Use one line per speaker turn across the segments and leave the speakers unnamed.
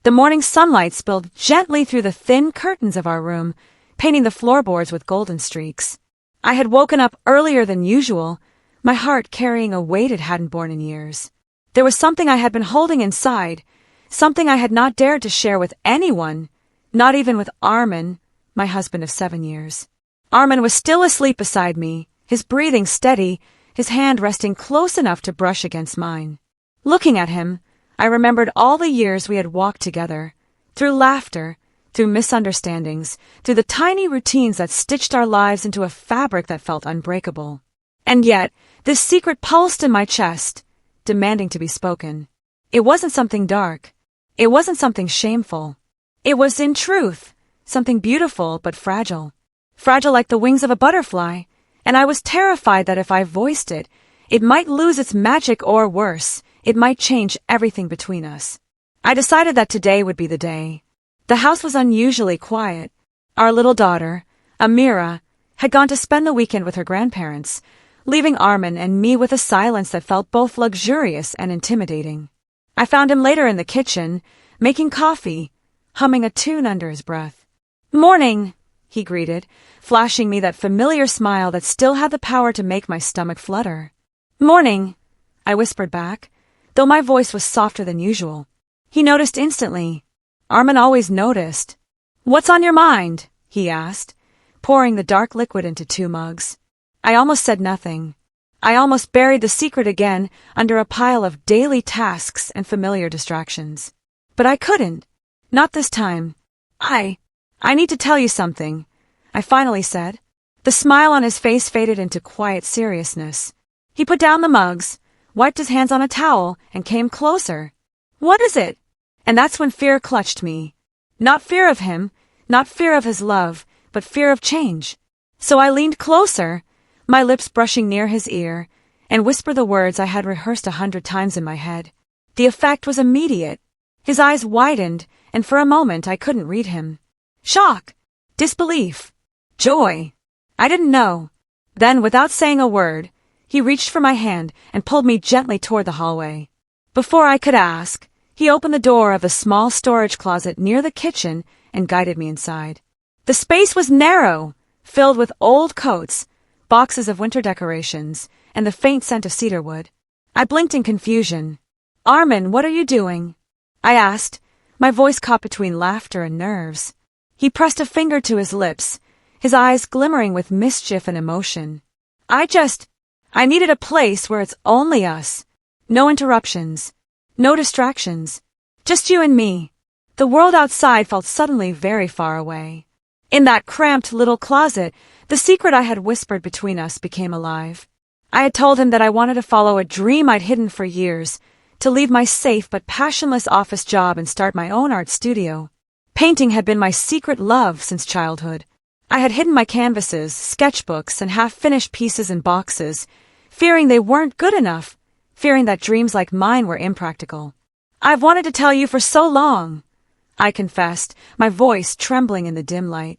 The morning sunlight spilled gently through the thin curtains of our room, painting the floorboards with golden streaks. I had woken up earlier than usual, my heart carrying a weight it hadn't borne in years. There was something I had been holding inside, something I had not dared to share with anyone, not even with Armin, my husband of 7 years. Armin was still asleep beside me, his breathing steady, his hand resting close enough to brush against mine. Looking at him, I remembered all the years we had walked together, through laughter, through misunderstandings, through the tiny routines that stitched our lives into a fabric that felt unbreakable. And yet, this secret pulsed in my chest, demanding to be spoken. It wasn't something dark. It wasn't something shameful. It was, in truth, something beautiful but fragile. Fragile like the wings of a butterfly, and I was terrified that if I voiced it, it might lose its magic or worse, it might change everything between us. I decided that today would be the day. The house was unusually quiet. Our little daughter, Amira, had gone to spend the weekend with her grandparents, leaving Armin and me with a silence that felt both luxurious and intimidating. I found him later in the kitchen, making coffee, humming a tune under his breath. "Morning," he greeted, flashing me that familiar smile that still had the power to make my stomach flutter. "Morning," I whispered back, though my voice was softer than usual. He noticed instantly. Armin always noticed. "What's on your mind?" he asked, pouring the dark liquid into 2 mugs. I almost said nothing. I almost buried the secret again under a pile of daily tasks and familiar distractions. But I couldn't. Not this time. I need to tell you something," I finally said. The smile on his face faded into quiet seriousness. He put down the mugs, wiped his hands on a towel, and came closer. "What is it?" And that's when fear clutched me. Not fear of him, not fear of his love, but fear of change. So I leaned closer, my lips brushing near his ear, and whispered the words I had rehearsed 100 times in my head. The effect was immediate. His eyes widened, and for a moment I couldn't read him. Shock, disbelief, joy. I didn't know. Then, without saying a word, he reached for my hand and pulled me gently toward the hallway. Before I could ask, he opened the door of a small storage closet near the kitchen and guided me inside. The space was narrow, filled with old coats, boxes of winter decorations, and the faint scent of cedarwood. I blinked in confusion. "Armin, what are you doing?" I asked, my voice caught between laughter and nerves. He pressed a finger to his lips, his eyes glimmering with mischief and emotion. I needed a place where it's only us. No interruptions. No distractions. Just you and me." The world outside felt suddenly very far away. In that cramped little closet, the secret I had whispered between us became alive. I had told him that I wanted to follow a dream I'd hidden for years, to leave my safe but passionless office job and start my own art studio. Painting had been my secret love since childhood. I had hidden my canvases, sketchbooks, and half-finished pieces in boxes, fearing they weren't good enough, fearing that dreams like mine were impractical. "I've wanted to tell you for so long," I confessed, my voice trembling in the dim light.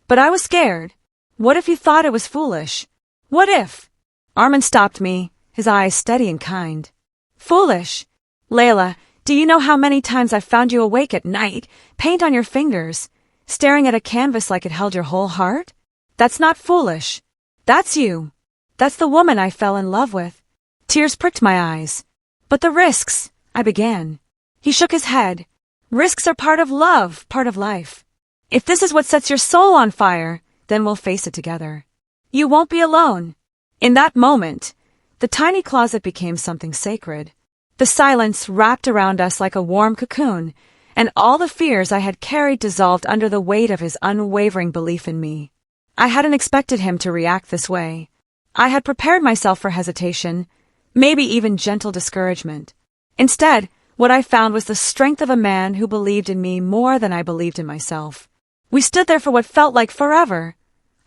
"But I was scared. What if you thought it was foolish? What if—" Armin stopped me, his eyes steady and kind. "Foolish? Layla, do you know how many times I've found you awake at night, paint on your fingers, staring at a canvas like it held your whole heart? That's not foolish. That's you. That's the woman I fell in love with." Tears pricked my eyes. "But the risks," I began. He shook his head. "Risks are part of love, part of life. If this is what sets your soul on fire, then we'll face it together. You won't be alone." In that moment, the tiny closet became something sacred. The silence wrapped around us like a warm cocoon, and all the fears I had carried dissolved under the weight of his unwavering belief in me. I hadn't expected him to react this way. I had prepared myself for hesitation, maybe even gentle discouragement. Instead, what I found was the strength of a man who believed in me more than I believed in myself. We stood there for what felt like forever,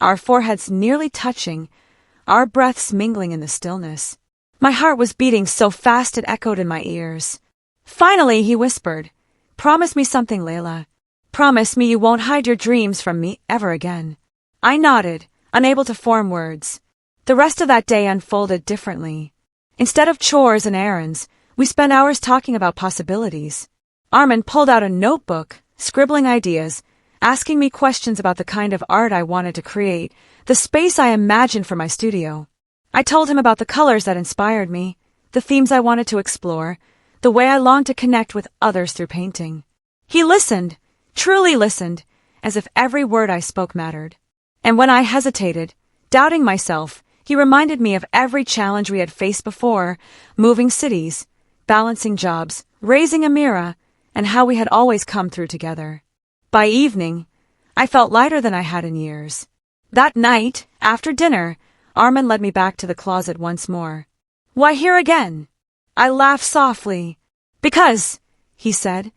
our foreheads nearly touching, our breaths mingling in the stillness. My heart was beating so fast it echoed in my ears. Finally, he whispered, "Promise me something, Layla. Promise me you won't hide your dreams from me ever again." I nodded, unable to form words. The rest of that day unfolded differently. Instead of chores and errands, we spent hours talking about possibilities. Armin pulled out a notebook, scribbling ideas, asking me questions about the kind of art I wanted to create, the space I imagined for my studio. I told him about the colors that inspired me, the themes I wanted to explore, the way I longed to connect with others through painting. He listened, truly listened, as if every word I spoke mattered. And when I hesitated, doubting myself, he reminded me of every challenge we had faced before, moving cities, balancing jobs, raising Amira, and how we had always come through together. By evening, I felt lighter than I had in years. That night, after dinner, Armin led me back to the closet once more. "Why here again?" I laughed softly. "Because," he said,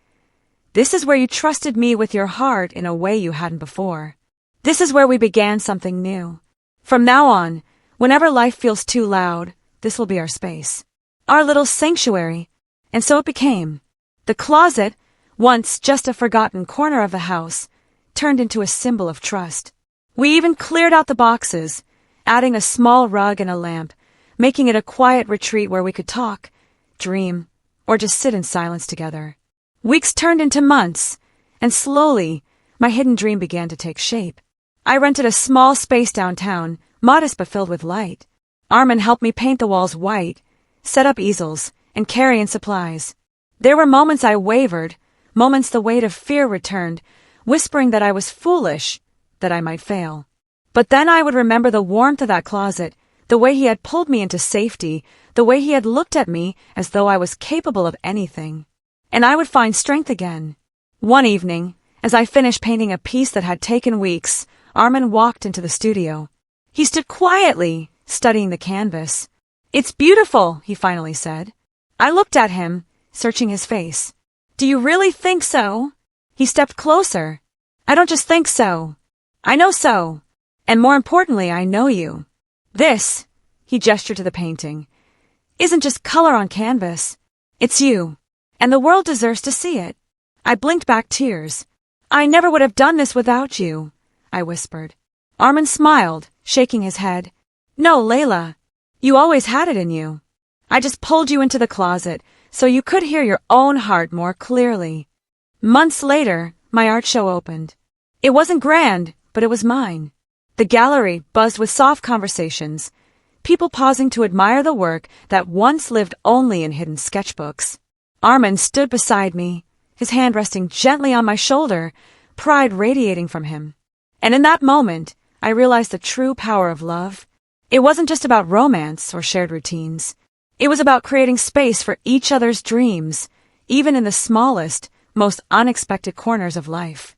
"this is where you trusted me with your heart in a way you hadn't before. This is where we began something new. From now on, whenever life feels too loud, this will be our space. Our little sanctuary." And so it became. The closet, once just a forgotten corner of the house, turned into a symbol of trust. We even cleared out the boxes, adding a small rug and a lamp, making it a quiet retreat where we could talk, dream, or just sit in silence together. Weeks turned into months, and slowly, my hidden dream began to take shape. I rented a small space downtown, modest but filled with light. Armin helped me paint the walls white, set up easels, and carry in supplies. There were moments I wavered, moments the weight of fear returned, whispering that I was foolish, that I might fail. But then I would remember the warmth of that closet, the way he had pulled me into safety, the way he had looked at me as though I was capable of anything. And I would find strength again. One evening, as I finished painting a piece that had taken weeks, Armin walked into the studio. He stood quietly, studying the canvas. "It's beautiful," he finally said. I looked at him, searching his face. "Do you really think so?" He stepped closer. "I don't just think so. I know so. And more importantly, I know you. This," he gestured to the painting, "isn't just color on canvas. It's you. And the world deserves to see it." I blinked back tears. "I never would have done this without you," I whispered. Armin smiled, shaking his head. "No, Layla. You always had it in you. I just pulled you into the closet so you could hear your own heart more clearly." Months later, my art show opened. It wasn't grand, but it was mine. The gallery buzzed with soft conversations, people pausing to admire the work that once lived only in hidden sketchbooks. Armin stood beside me, his hand resting gently on my shoulder, pride radiating from him. And in that moment, I realized the true power of love. It wasn't just about romance or shared routines. It was about creating space for each other's dreams, even in the smallest, most unexpected corners of life.